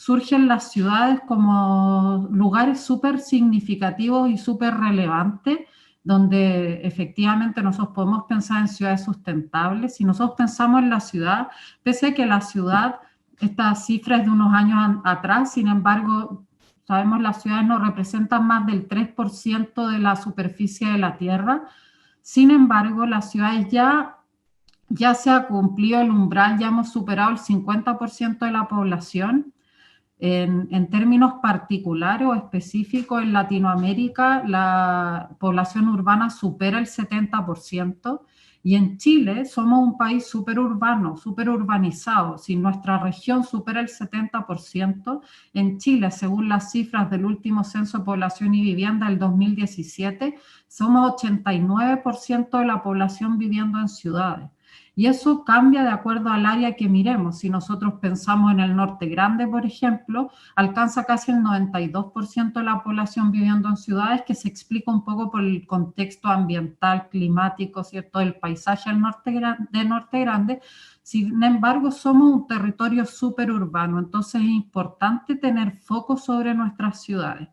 surgen las ciudades como lugares súper significativos y súper relevantes, donde efectivamente nosotros podemos pensar en ciudades sustentables. Si nosotros pensamos en la ciudad, pese a que la ciudad, estas cifras de unos años atrás, sin embargo, sabemos las ciudades no representan más del 3% de la superficie de la Tierra. Sin embargo, las ciudades ya se ha cumplido el umbral, ya hemos superado el 50% de la población. En términos particulares o específicos, en Latinoamérica la población urbana supera el 70%, y en Chile somos un país súper urbano, súper urbanizado. Si nuestra región supera el 70%, en Chile, según las cifras del último Censo de Población y Vivienda del 2017, somos 89% de la población viviendo en ciudades. Y eso cambia de acuerdo al área que miremos. Si nosotros pensamos en el Norte Grande, por ejemplo, alcanza casi el 92% de la población viviendo en ciudades, que se explica un poco por el contexto ambiental, climático, ¿cierto?, del paisaje de Norte Grande. Sin embargo, somos un territorio súper urbano, entonces es importante tener foco sobre nuestras ciudades.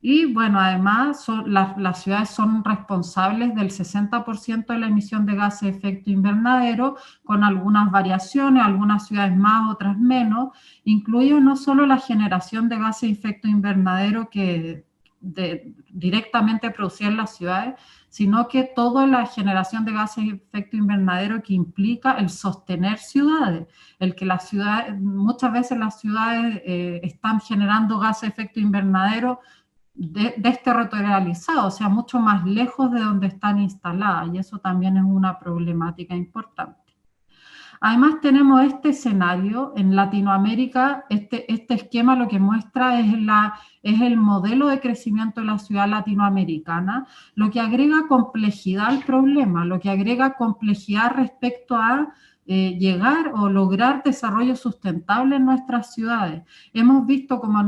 Y bueno, además las ciudades son responsables del 60% de la emisión de gases de efecto invernadero, con algunas variaciones, algunas ciudades más, otras menos, incluido no solo la generación de gases de efecto invernadero que directamente producida en las ciudades, sino que toda la generación de gases de efecto invernadero que implica el sostener ciudades, el que las ciudades, muchas veces las ciudades están generando gases de efecto invernadero desterritorializado, o sea, mucho más lejos de donde están instaladas, y eso también es una problemática importante. Además tenemos este escenario en Latinoamérica. Este esquema lo que muestra es el modelo de crecimiento de la ciudad latinoamericana, lo que agrega complejidad al problema, lo que agrega complejidad respecto a llegar o lograr desarrollo sustentable en nuestras ciudades. Hemos visto como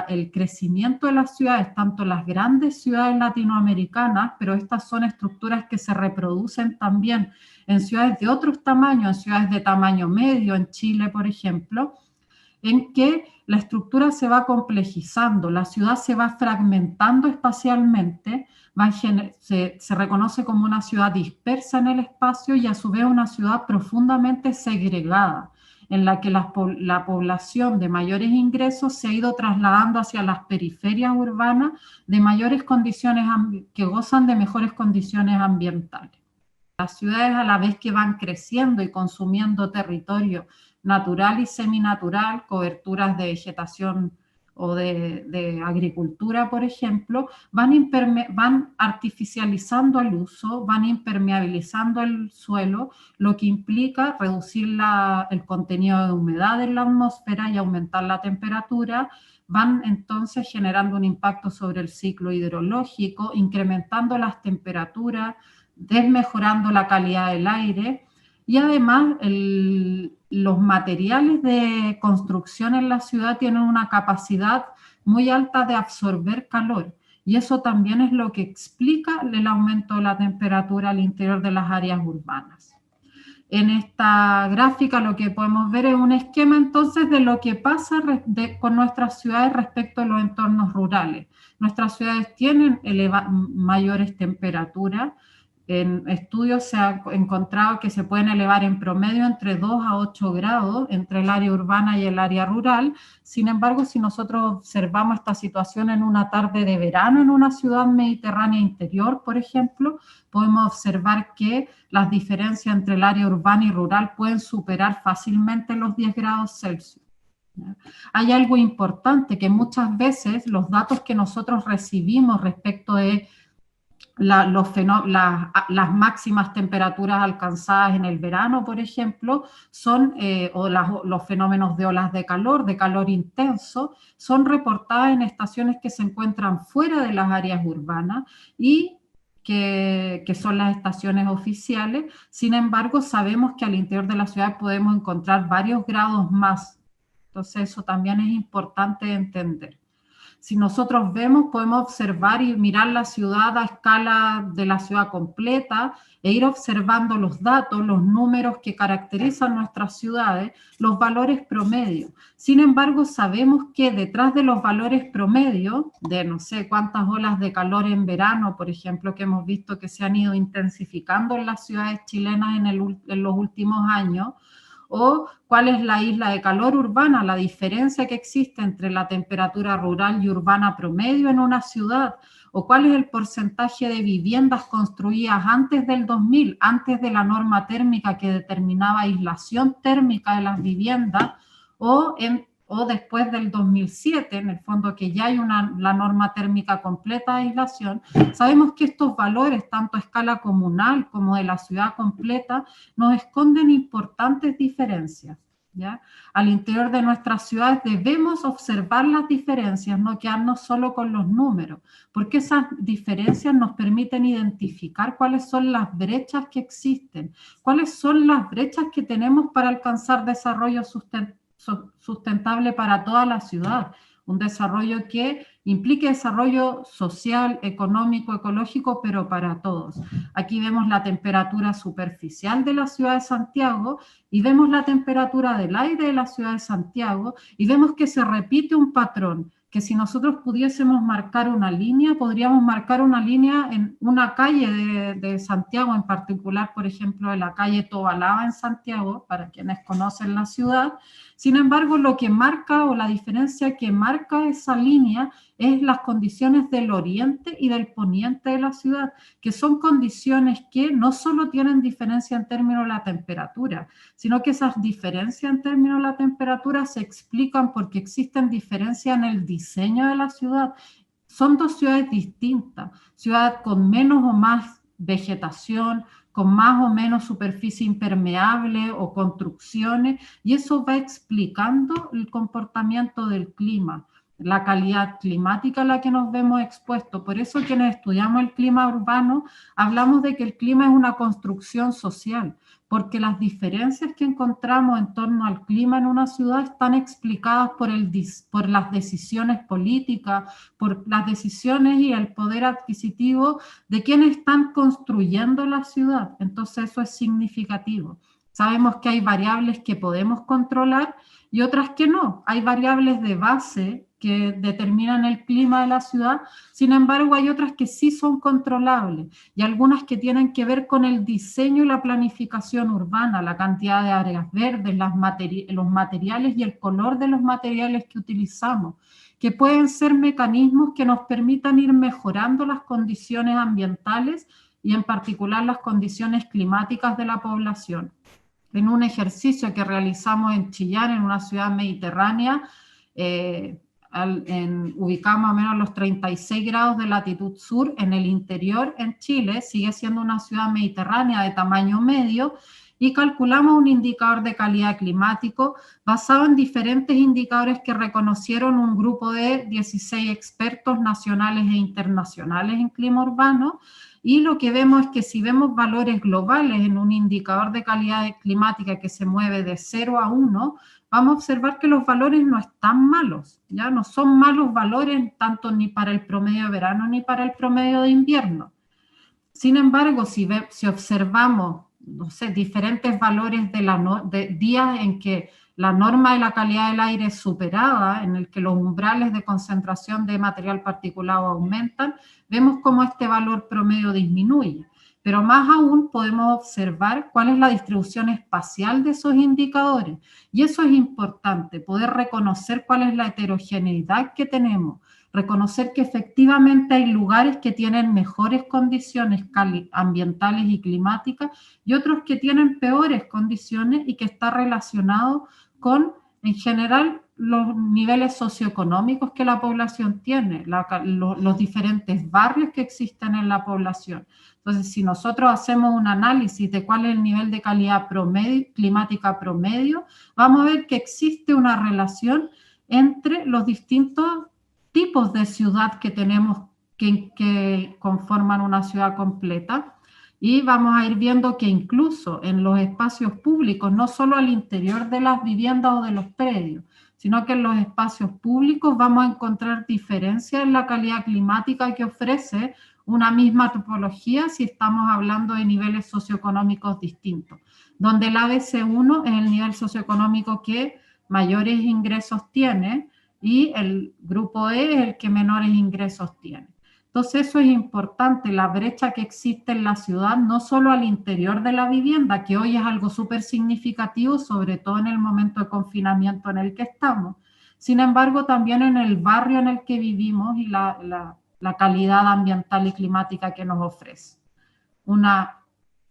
el crecimiento de las ciudades, tanto las grandes ciudades latinoamericanas, pero estas son estructuras que se reproducen también en ciudades de otros tamaños, en ciudades de tamaño medio, en Chile, por ejemplo, en que la estructura se va complejizando, la ciudad se va fragmentando espacialmente, se reconoce como una ciudad dispersa en el espacio, y a su vez una ciudad profundamente segregada, en la que la población de mayores ingresos se ha ido trasladando hacia las periferias urbanas de mayores condiciones, que gozan de mejores condiciones ambientales. Las ciudades, a la vez que van creciendo y consumiendo territorio natural y seminatural, coberturas de vegetación o de agricultura, por ejemplo, van artificializando el uso, van impermeabilizando el suelo, lo que implica reducir el contenido de humedad en la atmósfera y aumentar la temperatura. Van entonces generando un impacto sobre el ciclo hidrológico, incrementando las temperaturas, desmejorando la calidad del aire. Y además los materiales de construcción en la ciudad tienen una capacidad muy alta de absorber calor, y eso también es lo que explica el aumento de la temperatura al interior de las áreas urbanas. En esta gráfica lo que podemos ver es un esquema entonces de lo que pasa con nuestras ciudades respecto a los entornos rurales. Nuestras ciudades tienen mayores temperaturas. En estudios se ha encontrado que se pueden elevar en promedio entre 2 a 8 grados entre el área urbana y el área rural. Sin embargo, si nosotros observamos esta situación en una tarde de verano en una ciudad mediterránea interior, por ejemplo, podemos observar que las diferencias entre el área urbana y rural pueden superar fácilmente los 10 grados Celsius. Hay algo importante, que muchas veces los datos que nosotros recibimos respecto de las máximas temperaturas alcanzadas en el verano, por ejemplo, los fenómenos de olas de calor intenso, son reportadas en estaciones que se encuentran fuera de las áreas urbanas y que son las estaciones oficiales. Sin embargo, sabemos que al interior de la ciudad podemos encontrar varios grados más. Entonces, eso también es importante entender. si nosotros vemos, podemos observar y mirar la ciudad a escala de la ciudad completa e ir observando los datos, los números que caracterizan nuestras ciudades, los valores promedio. Sin embargo, sabemos que detrás de los valores promedio, de no sé cuántas olas de calor en verano, por ejemplo, que hemos visto que se han ido intensificando en las ciudades chilenas en los últimos años, o cuál es la isla de calor urbana, la diferencia que existe entre la temperatura rural y urbana promedio en una ciudad, o cuál es el porcentaje de viviendas construidas antes del 2000, antes de la norma térmica que determinaba aislación térmica de las viviendas, o después del 2007, en el fondo que ya hay la norma térmica completa de aislación. Sabemos que estos valores, tanto a escala comunal como de la ciudad completa, nos esconden importantes diferencias, ¿ya? Al interior de nuestras ciudades debemos observar las diferencias, no quedarnos solo con los números, porque esas diferencias nos permiten identificar cuáles son las brechas que existen, cuáles son las brechas que tenemos para alcanzar desarrollo sustentable para toda la ciudad, un desarrollo que implique desarrollo social, económico, ecológico, pero para todos. Aquí vemos la temperatura superficial de la ciudad de Santiago y vemos la temperatura del aire de la ciudad de Santiago y vemos que se repite un patrón, que si nosotros pudiésemos marcar una línea, podríamos marcar una línea en una calle de Santiago, en particular, por ejemplo, en la calle Tobalaba en Santiago, para quienes conocen la ciudad. Sin embargo, lo que marca o la diferencia que marca esa línea es las condiciones del oriente y del poniente de la ciudad, que son condiciones que no solo tienen diferencia en términos de la temperatura, sino que esas diferencias en términos de la temperatura se explican porque existen diferencias en el diseño de la ciudad. Son dos ciudades distintas, ciudad con menos o más vegetación, con más o menos superficie impermeable o construcciones, y eso va explicando el comportamiento del clima, la calidad climática a la que nos vemos expuestos. Por eso quienes estudiamos el clima urbano hablamos de que el clima es una construcción social, porque las diferencias que encontramos en torno al clima en una ciudad están explicadas por las decisiones políticas, por las decisiones y el poder adquisitivo de quienes están construyendo la ciudad. Entonces eso es significativo. Sabemos que hay variables que podemos controlar y otras que no. Hay variables de base que determinan el clima de la ciudad, sin embargo hay otras que sí son controlables y algunas que tienen que ver con el diseño y la planificación urbana, la cantidad de áreas verdes, los materiales y el color de los materiales que utilizamos, que pueden ser mecanismos que nos permitan ir mejorando las condiciones ambientales y en particular las condiciones climáticas de la población. En un ejercicio que realizamos en Chillán, en una ciudad mediterránea, ubicada más o menos a los 36 grados de latitud sur, en el interior, en Chile, sigue siendo una ciudad mediterránea de tamaño medio, y calculamos un indicador de calidad climático basado en diferentes indicadores que reconocieron un grupo de 16 expertos nacionales e internacionales en clima urbano. Y lo que vemos es que si vemos valores globales en un indicador de calidad climática que se mueve de 0 a 1, vamos a observar que los valores no están malos, ya no son malos valores tanto ni para el promedio de verano ni para el promedio de invierno. Sin embargo, si observamos, no sé, diferentes valores de días en que la norma de la calidad del aire es superada, en el que los umbrales de concentración de material particulado aumentan, vemos cómo este valor promedio disminuye. Pero más aún podemos observar cuál es la distribución espacial de esos indicadores. Y eso es importante, poder reconocer cuál es la heterogeneidad que tenemos, reconocer que efectivamente hay lugares que tienen mejores condiciones ambientales y climáticas y otros que tienen peores condiciones y que está relacionado con, en general, los niveles socioeconómicos que la población tiene, los diferentes barrios que existen en la población. Entonces, si nosotros hacemos un análisis de cuál es el nivel de calidad climática promedio, vamos a ver que existe una relación entre los distintos tipos de ciudad que tenemos que conforman una ciudad completa. Y vamos a ir viendo que incluso en los espacios públicos, no solo al interior de las viviendas o de los predios, sino que en los espacios públicos vamos a encontrar diferencias en la calidad climática que ofrece una misma topología si estamos hablando de niveles socioeconómicos distintos, donde el ABC1 es el nivel socioeconómico que mayores ingresos tiene y el grupo E es el que menores ingresos tiene. Entonces eso es importante, la brecha que existe en la ciudad, no solo al interior de la vivienda, que hoy es algo súper significativo, sobre todo en el momento de confinamiento en el que estamos, sin embargo también en el barrio en el que vivimos y la calidad ambiental y climática que nos ofrece. Una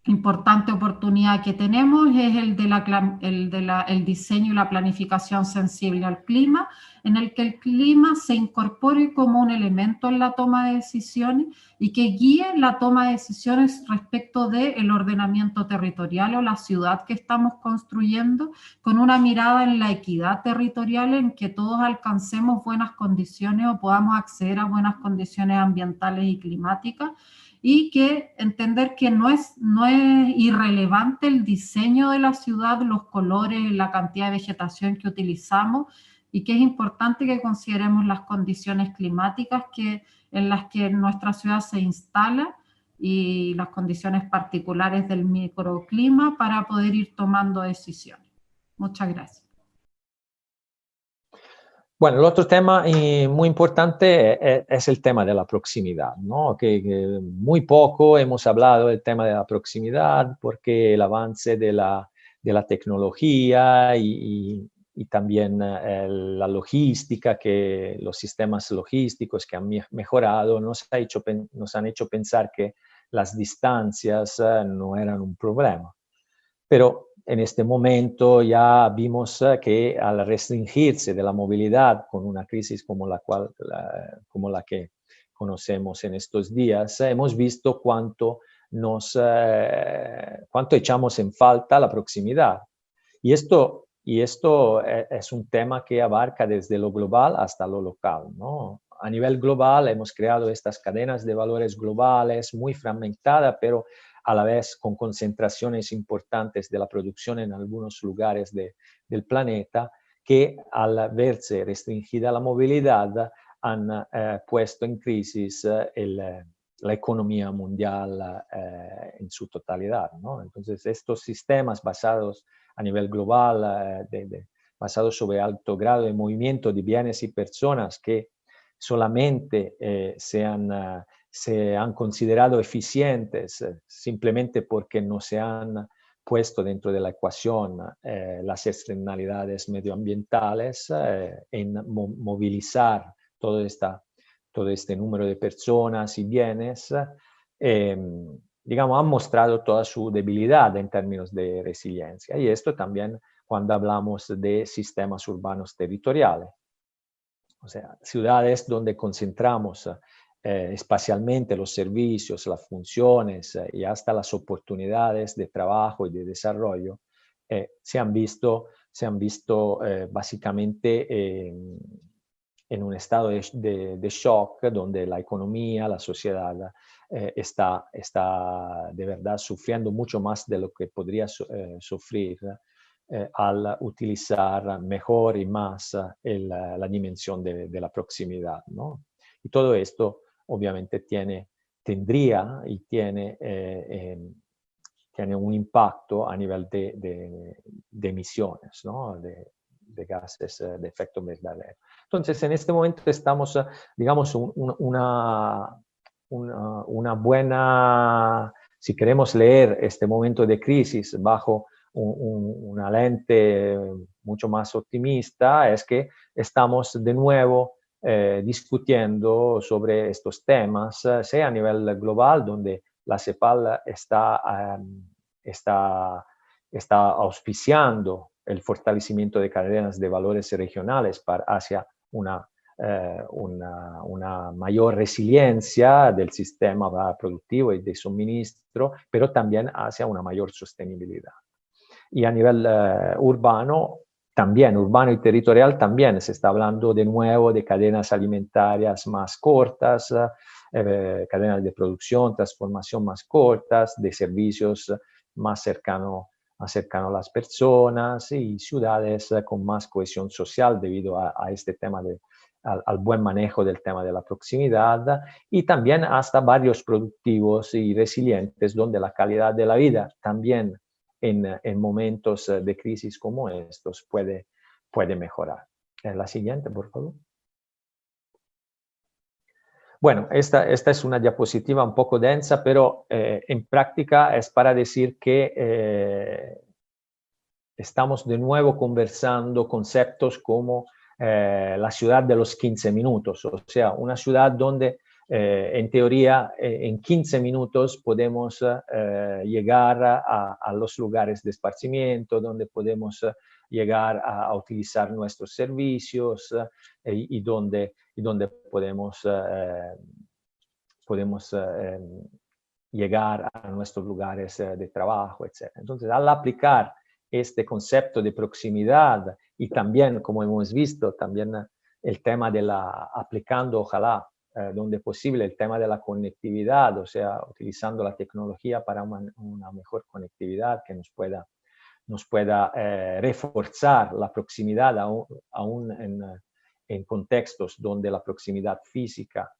importante oportunidad que tenemos es el diseño y la planificación sensible al clima, en el que el clima se incorpore como un elemento en la toma de decisiones y que guíe la toma de decisiones respecto del ordenamiento territorial o la ciudad que estamos construyendo, con una mirada en la equidad territorial, en que todos alcancemos buenas condiciones o podamos acceder a buenas condiciones ambientales y climáticas, y que entender que no es irrelevante el diseño de la ciudad, los colores, la cantidad de vegetación que utilizamos, y que es importante que consideremos las condiciones climáticas en las que nuestra ciudad se instala y las condiciones particulares del microclima para poder ir tomando decisiones. Muchas gracias. Bueno, el otro tema muy importante es el tema de la proximidad, ¿no? Que muy poco hemos hablado del tema de la proximidad porque el avance de la tecnología y también la logística, que los sistemas logísticos que han mejorado nos han hecho pensar que las distancias no eran un problema. Pero en este momento ya vimos que al restringirse de la movilidad con una crisis como la que conocemos en estos días, hemos visto cuánto echamos en falta la proximidad. Y esto es un tema que abarca desde lo global hasta lo local, ¿no? A nivel global hemos creado estas cadenas de valores globales muy fragmentadas, pero a la vez con concentraciones importantes de la producción en algunos lugares del planeta, que al verse restringida la movilidad han puesto en crisis la economía mundial en su totalidad, ¿no? Entonces, estos sistemas basados a nivel global, basados sobre alto grado de movimiento de bienes y personas que solamente se han considerado eficientes simplemente porque no se han puesto dentro de la ecuación las externalidades medioambientales en movilizar todo este número de personas y bienes, digamos, han mostrado toda su debilidad en términos de resiliencia. Y esto también cuando hablamos de sistemas urbanos territoriales. O sea, ciudades donde concentramos espacialmente los servicios, las funciones y hasta las oportunidades de trabajo y de desarrollo, se han visto básicamente en un estado de shock donde la economía, la sociedad está de verdad sufriendo mucho más de lo que podría sufrir al utilizar mejor y más la dimensión de la proximidad, ¿no? Y todo esto obviamente tendría y tiene un impacto a nivel de emisiones, ¿no? de gases de efecto invernadero. Entonces, en este momento estamos, digamos, una buena, si queremos leer este momento de crisis bajo una lente mucho más optimista, es que estamos de nuevo discutiendo sobre estos temas, sea a nivel global, donde la CEPAL está auspiciando el fortalecimiento de cadenas de valores regionales hacia una mayor resiliencia del sistema productivo y de suministro, pero también hacia una mayor sostenibilidad. Y a nivel urbano y territorial también se está hablando de nuevo de cadenas alimentarias más cortas, cadenas de producción, transformación más cortas, de servicios más cercanos acercan a las personas y ciudades con más cohesión social debido a este tema al buen manejo del tema de la proximidad, y también hasta barrios productivos y resilientes donde la calidad de la vida también en momentos de crisis como estos puede mejorar. La siguiente, por favor. Bueno, esta es una diapositiva un poco densa, pero en práctica es para decir que estamos de nuevo conversando conceptos como la ciudad de los 15 minutos, o sea, una ciudad donde en teoría en 15 minutos podemos llegar a los lugares de esparcimiento, donde podemos llegar a utilizar nuestros servicios y donde podemos llegar a nuestros lugares de trabajo, etc. Entonces, al aplicar este concepto de proximidad y también, como hemos visto, también el tema de aplicando, ojalá, donde posible, el tema de la conectividad, o sea, utilizando la tecnología para una mejor conectividad que nos pueda reforzar la proximidad aún en contextos donde la proximidad física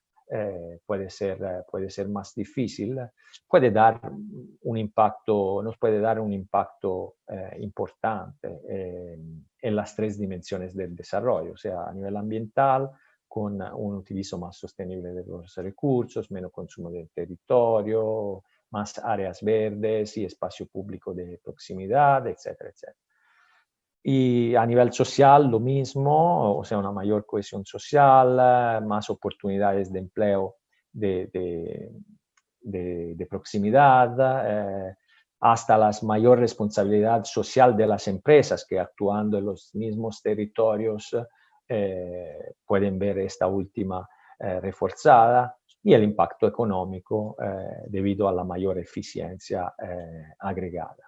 puede ser más difícil, nos puede dar un impacto importante en las tres dimensiones del desarrollo, o sea, a nivel ambiental, con un utilizo más sostenible de los recursos, menos consumo del territorio, más áreas verdes y espacio público de proximidad, etcétera, etcétera. Y a nivel social lo mismo, o sea, una mayor cohesión social, más oportunidades de empleo de proximidad, hasta la mayor responsabilidad social de las empresas que actuando en los mismos territorios pueden ver esta última reforzada, y el impacto económico debido a la mayor eficiencia agregada.